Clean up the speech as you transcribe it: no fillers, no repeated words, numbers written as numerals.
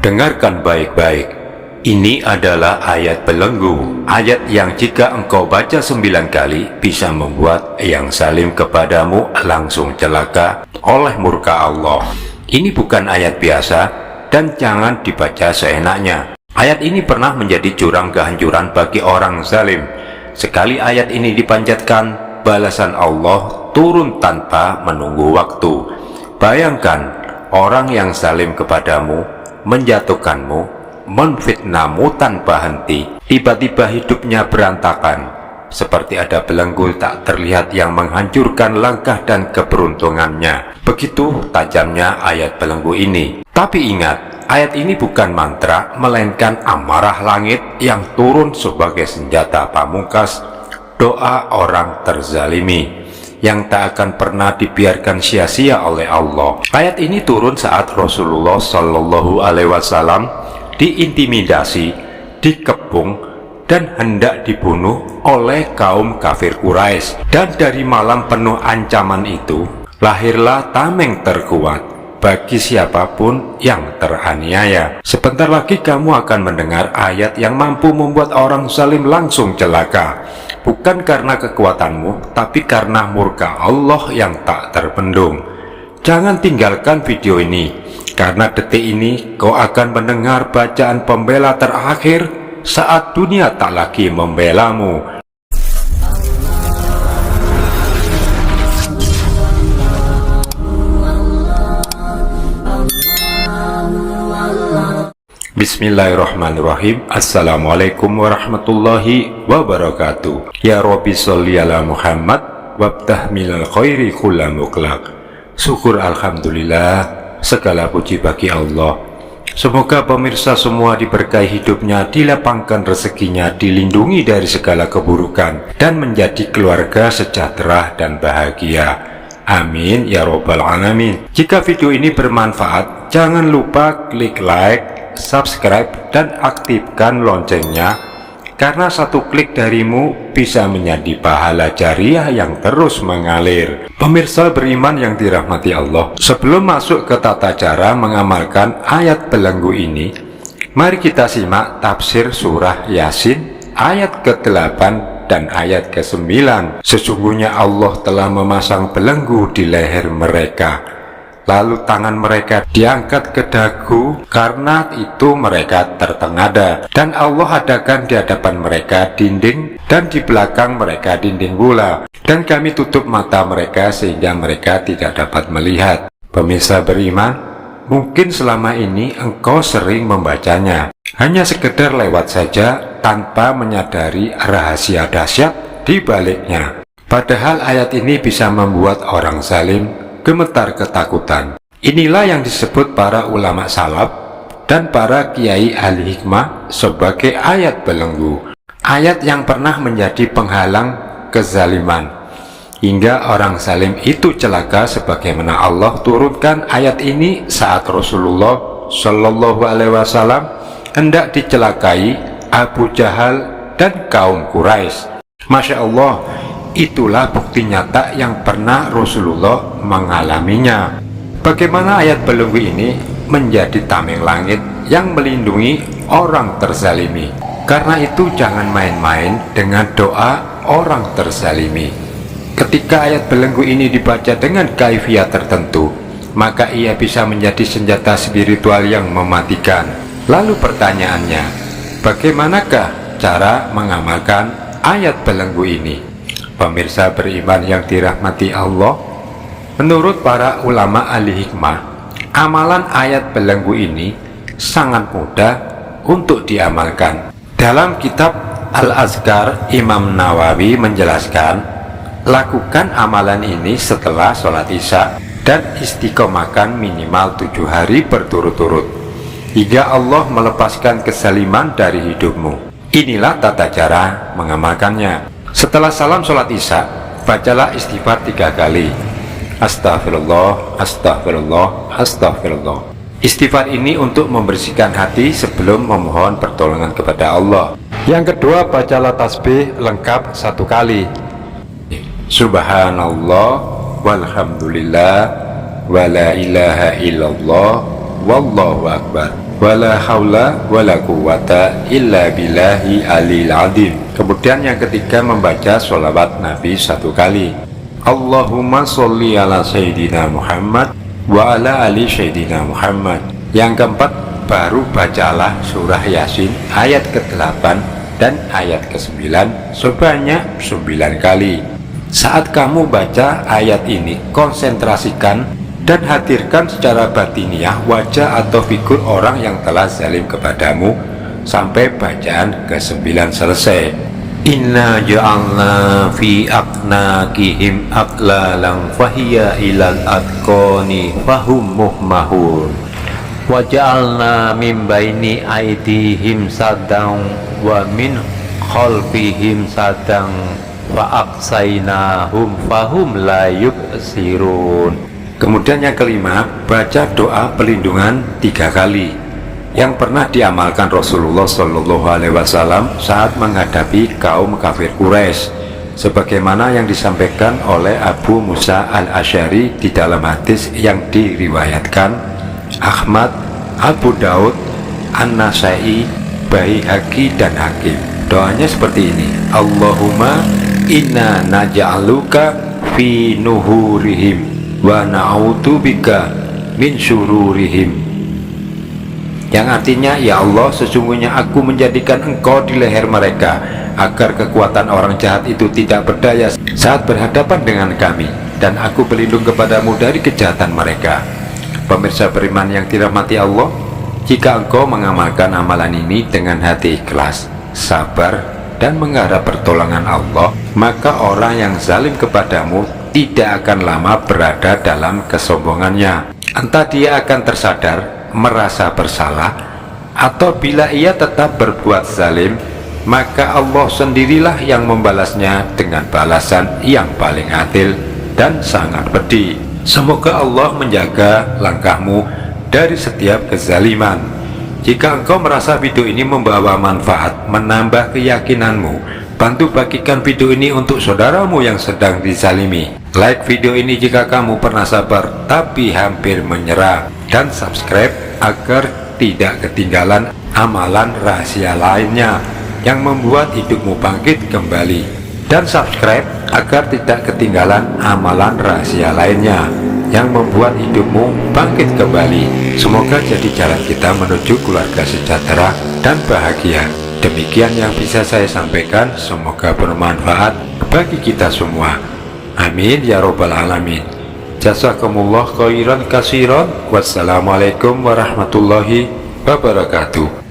Dengarkan baik-baik. Ini adalah ayat belenggu, ayat yang jika engkau baca 9 kali bisa membuat yang zalim kepadamu langsung celaka oleh murka Allah. Ini bukan ayat biasa dan jangan dibaca seenaknya. Ayat ini pernah menjadi jurang kehancuran bagi orang zalim. Sekali ayat ini dipanjatkan, balasan Allah turun tanpa menunggu waktu. Bayangkan orang yang zalim kepadamu, menjatuhkanmu, menfitnahmu tanpa henti, tiba-tiba hidupnya berantakan, seperti ada belenggu tak terlihat yang menghancurkan langkah dan keberuntungannya. Begitu tajamnya ayat belenggu ini. Tapi ingat, ayat ini bukan mantra, melainkan amarah langit yang turun sebagai senjata pamungkas doa orang terzalimi yang tak akan pernah dibiarkan sia-sia oleh Allah. Ayat ini turun saat Rasulullah Shallallahu Alaihi Wasallam diintimidasi, dikepung, dan hendak dibunuh oleh kaum kafir Quraisy. Dan dari malam penuh ancaman itu, lahirlah tameng terkuat bagi siapapun yang teraniaya. Sebentar lagi kamu akan mendengar ayat yang mampu membuat orang zalim langsung celaka. Bukan karena kekuatanmu, tapi karena murka Allah yang tak terbendung. Jangan tinggalkan video ini, karena detik ini kau akan mendengar bacaan pembela terakhir saat dunia tak lagi membelamu. Bismillahirrahmanirrahim. Assalamualaikum warahmatullahi wabarakatuh. Ya Rabbi sholli ala Muhammad wabtah minal khairi kulla muqlaq. Syukur alhamdulillah, segala puji bagi Allah. Semoga pemirsa semua diberkahi hidupnya, dilapangkan rezekinya, dilindungi dari segala keburukan, dan menjadi keluarga sejahtera dan bahagia. Amin ya robbal alamin. Jika video ini bermanfaat, jangan lupa klik like, subscribe, dan aktifkan loncengnya, karena satu klik darimu bisa menjadi pahala jariah yang terus mengalir. Pemirsa beriman yang dirahmati Allah, sebelum masuk ke tata cara mengamalkan ayat belenggu ini, mari kita simak tafsir surah Yasin ayat ke-8 dan ayat ke-9. Sesungguhnya Allah telah memasang belenggu di leher mereka, lalu tangan mereka diangkat ke dagu, karena itu mereka tertengada. Dan Allah adakan di hadapan mereka dinding, dan di belakang mereka dinding pula. Dan kami tutup mata mereka sehingga mereka tidak dapat melihat. Pemirsa beriman, mungkin selama ini engkau sering membacanya, hanya sekedar lewat saja tanpa menyadari rahasia dahsyat di baliknya. Padahal ayat ini bisa membuat orang zalim gemetar ketakutan. Inilah yang disebut para ulama salaf dan para kiai ahli hikmah sebagai ayat belenggu. Ayat yang pernah menjadi penghalang kezaliman, hingga orang zalim itu celaka, sebagaimana Allah turunkan ayat ini saat Rasulullah Shallallahu Alaihi Wasallam hendak dicelakai Abu Jahal dan kaum Quraisy. Masya Allah, itulah bukti nyata yang pernah Rasulullah mengalaminya. Bagaimana ayat belenggu ini menjadi tameng langit yang melindungi orang terzalimi. Karena itu jangan main-main dengan doa orang terzalimi. Ketika ayat belenggu ini dibaca dengan kaifiat tertentu, maka ia bisa menjadi senjata spiritual yang mematikan. Lalu pertanyaannya, bagaimanakah cara mengamalkan ayat belenggu ini? Pemirsa beriman yang dirahmati Allah, menurut para ulama ahli hikmah, amalan ayat belenggu ini sangat mudah untuk diamalkan. Dalam kitab Al-Azkar, Imam Nawawi menjelaskan, lakukan amalan ini setelah sholat isya dan istiqomahkan minimal 7 hari berturut-turut, hingga Allah melepaskan kezaliman dari hidupmu. Inilah tata cara mengamalkannya. Setelah salam sholat isya, bacalah istighfar 3 kali. Astagfirullah, astagfirullah, astagfirullah. Istighfar ini untuk membersihkan hati sebelum memohon pertolongan kepada Allah. Yang kedua, bacalah tasbih lengkap 1 kali. Subhanallah, walhamdulillah, wala ilaha illallah, wallahu akbar. wala haula wala quwata illa billahi alil azim. Kemudian yang ketiga membaca sholawat Nabi 1 kali. Allahumma sholli ala Sayyidina Muhammad wa ala ali Sayyidina Muhammad. Yang keempat baru bacalah surah Yasin ayat ke-8 dan ayat ke-9 sebanyak 9 kali. Saat kamu baca ayat ini, konsentrasikan dan hadirkan secara batiniah wajah atau figur orang yang telah zalim kepadamu sampai bacaan ke-9 selesai. Inna ja'alna fi aqnaqihim aqlalan fahiya ilal adqani fahum muhmahun wa ja'alna min baini aydihim sadang wa min khalfihim sadang fa aqsaynahum fahum la yubsirun. Kemudian yang kelima, baca doa pelindungan 3 kali yang pernah diamalkan Rasulullah Shallallahu Alaihi Wasallam saat menghadapi kaum kafir Quraisy, sebagaimana yang disampaikan oleh Abu Musa al-Asy'ari di dalam hadis yang diriwayatkan Ahmad, Abu Daud, An-Nasai, Baihaqi dan Hakim. Doanya seperti ini: Allahumma inna naj'aluka fi nuhurihim wa na'udzubika min syururihim. Yang artinya, ya Allah, sesungguhnya aku menjadikan Engkau di leher mereka agar kekuatan orang jahat itu tidak berdaya saat berhadapan dengan kami, dan aku berlindung kepadamu dari kejahatan mereka. Pemirsa beriman yang dirahmati Allah, jika engkau mengamalkan amalan ini dengan hati ikhlas, sabar, dan mengharap pertolongan Allah, maka orang yang zalim kepadamu tidak akan lama berada dalam kesombongannya. Entah dia akan tersadar, merasa bersalah, atau bila ia tetap berbuat zalim, maka Allah sendirilah yang membalasnya dengan balasan yang paling adil dan sangat pedih. Semoga Allah menjaga langkahmu dari setiap kezaliman. Jika engkau merasa video ini membawa manfaat, menambah keyakinanmu, bantu bagikan video ini untuk saudaramu yang sedang dizalimi. Like video ini jika kamu pernah sabar tapi hampir menyerah, dan subscribe agar tidak ketinggalan amalan rahasia lainnya yang membuat hidupmu bangkit kembali, dan subscribe agar tidak ketinggalan amalan rahasia lainnya yang membuat hidupmu bangkit kembali. Semoga jadi jalan kita menuju keluarga sejahtera dan bahagia. Demikian yang bisa saya sampaikan, semoga bermanfaat bagi kita semua. Amin ya robbal alamin. Jazakumullah khairan katsiran. Wassalamualaikum warahmatullahi wabarakatuh.